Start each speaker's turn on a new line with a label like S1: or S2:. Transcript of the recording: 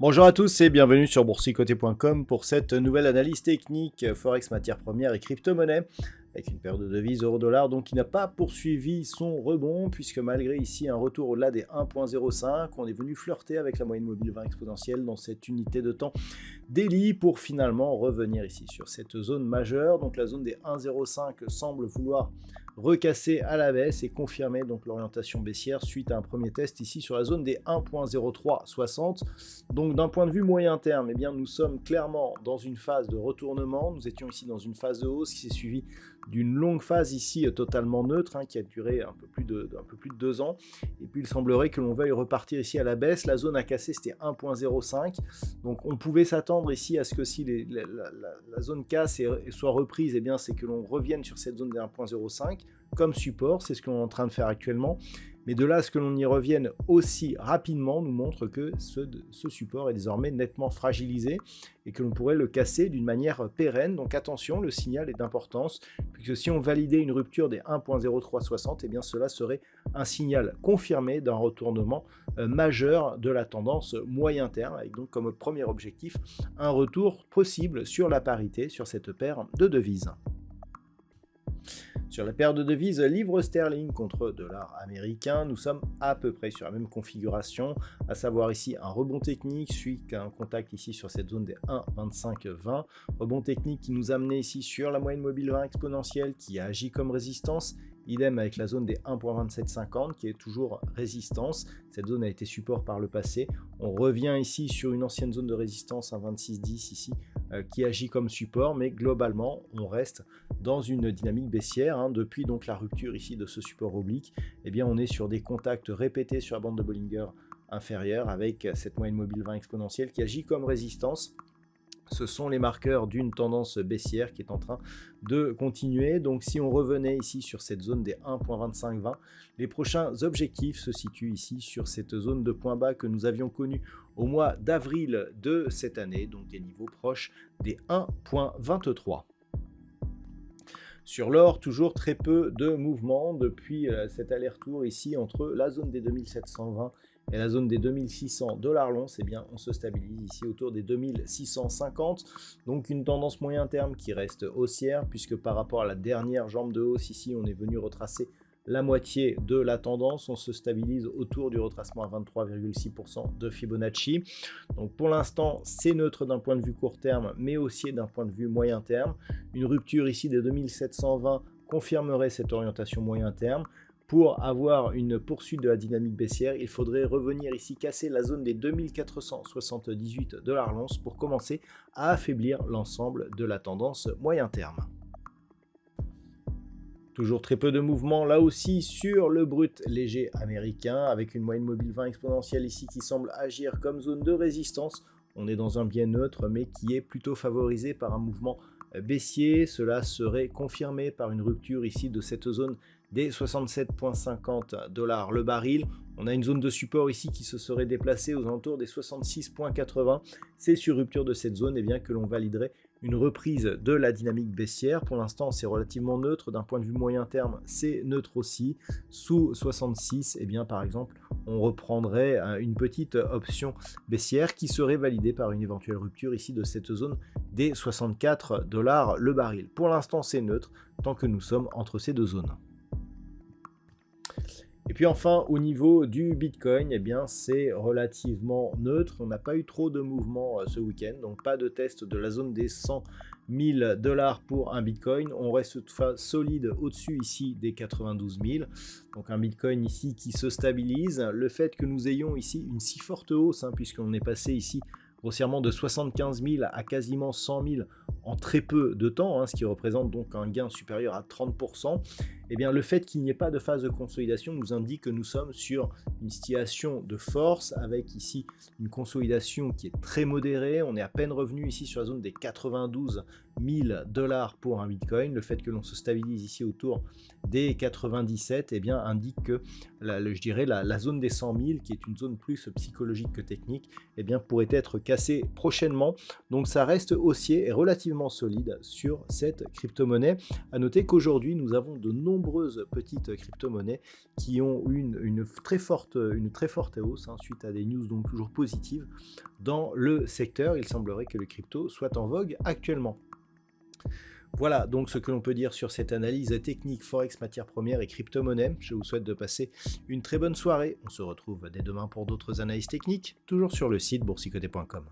S1: Bonjour à tous et bienvenue sur boursicoté.com pour cette nouvelle analyse technique Forex, matières premières et crypto-monnaies avec une paire de devises euro-dollar donc qui n'a pas poursuivi son rebond puisque malgré ici un retour au-delà des 1.05, on est venu flirter avec la moyenne mobile 20 exponentielle dans cette unité de temps daily pour finalement revenir ici sur cette zone majeure. Donc la zone des 1.05 semble vouloir recasser à la baisse et confirmer donc l'orientation baissière suite à un premier test ici sur la zone des 1.0360. Donc d'un point de vue moyen terme, eh bien, nous sommes clairement dans une phase de retournement. Nous étions ici dans une phase de hausse qui s'est suivie d'une longue phase ici totalement neutre qui a duré un peu plus de 2 ans. Et puis il semblerait que l'on veuille repartir ici à la baisse. La zone à casser c'était 1.05. Donc on pouvait s'attendre ici à ce que si la zone casse et soit reprise, eh bien c'est que l'on revienne sur cette zone des 1.05 comme support. C'est ce que l'on est en train de faire actuellement. Mais de là à ce que l'on y revienne aussi rapidement nous montre que ce support est désormais nettement fragilisé et que l'on pourrait le casser d'une manière pérenne. Donc attention, le signal est d'importance, puisque si on validait une rupture des 1.0360, eh bien cela serait un signal confirmé d'un retournement majeur de la tendance moyen terme, avec donc comme premier objectif un retour possible sur la parité sur cette paire de devises. Sur la paire de devises livre sterling contre dollar américain, nous sommes à peu près sur la même configuration, à savoir ici un rebond technique suite à un contact ici sur cette zone des 1,2520. Rebond technique qui nous a amené ici sur la moyenne mobile 20 exponentielle qui a agi comme résistance. Idem avec la zone des 1.2750 qui est toujours résistance. Cette zone a été support par le passé. On revient ici sur une ancienne zone de résistance, un 2610 ici, qui agit comme support, mais globalement, on reste dans une dynamique baissière. Depuis donc la rupture ici de ce support oblique, eh bien, on est sur des contacts répétés sur la bande de Bollinger inférieure avec cette moyenne mobile 20 exponentielle qui agit comme résistance. Ce sont les marqueurs d'une tendance baissière qui est en train de continuer. Donc si on revenait ici sur cette zone des 1.2520, les prochains objectifs se situent ici sur cette zone de point bas que nous avions connue au mois d'avril de cette année, donc des niveaux proches des 1.23. Sur l'or, toujours très peu de mouvement depuis cet aller-retour ici entre la zone des 2720 et la zone des 2600 $ l'once. Eh bien, on se stabilise ici autour des 2650. Donc une tendance moyen terme qui reste haussière puisque par rapport à la dernière jambe de hausse ici, on est venu retracer la moitié de la tendance. On se stabilise autour du retracement à 23,6% de Fibonacci. Donc pour l'instant, c'est neutre d'un point de vue court terme, mais aussi d'un point de vue moyen terme. Une rupture ici des 2720 confirmerait cette orientation moyen terme. Pour avoir une poursuite de la dynamique baissière, il faudrait revenir ici casser la zone des 2478 $ l'once pour commencer à affaiblir l'ensemble de la tendance moyen terme. Toujours très peu de mouvement là aussi sur le brut léger américain avec une moyenne mobile 20 exponentielle ici qui semble agir comme zone de résistance. On est dans un biais neutre mais qui est plutôt favorisé par un mouvement baissier. Cela serait confirmé par une rupture ici de cette zone des 67,50 $ le baril. On a une zone de support ici qui se serait déplacée aux alentours des 66,80. C'est sur rupture de cette zone bien que l'on validerait une reprise de la dynamique baissière. Pour l'instant, c'est relativement neutre. D'un point de vue moyen terme, c'est neutre aussi. Sous 66, bien, par exemple, on reprendrait une petite option baissière qui serait validée par une éventuelle rupture ici de cette zone des 64 $ le baril. Pour l'instant, c'est neutre tant que nous sommes entre ces deux zones. Et puis enfin, au niveau du Bitcoin, c'est relativement neutre. On n'a pas eu trop de mouvement ce week-end, donc pas de test de la zone des 100 000 $ pour un Bitcoin. On reste toutefois solide au-dessus ici des 92 000. Donc un Bitcoin ici qui se stabilise. Le fait que nous ayons ici une si forte hausse, puisqu'on est passé ici grossièrement de 75 000 à quasiment 100 000 en très peu de temps, ce qui représente donc un gain supérieur à 30%, eh bien, le fait qu'il n'y ait pas de phase de consolidation nous indique que nous sommes sur une situation de force avec ici une consolidation qui est très modérée. On est à peine revenu ici sur la zone des 92 000 $ pour un Bitcoin. Le fait que l'on se stabilise ici autour des 97, eh bien, indique que je dirais la zone des 100 000, qui est une zone plus psychologique que technique, eh bien, pourrait être cassée prochainement. Donc ça reste haussier et relativement solide sur cette crypto-monnaie. À noter qu'aujourd'hui, nous avons de nombreuses petites crypto-monnaies qui ont une très forte hausse suite à des news donc toujours positives dans le secteur. Il semblerait que le crypto soit en vogue actuellement. Voilà donc ce que l'on peut dire sur cette analyse technique Forex, matières premières et crypto-monnaie. Je vous souhaite de passer une très bonne soirée. On se retrouve dès demain pour d'autres analyses techniques, toujours sur le site boursicoté.com.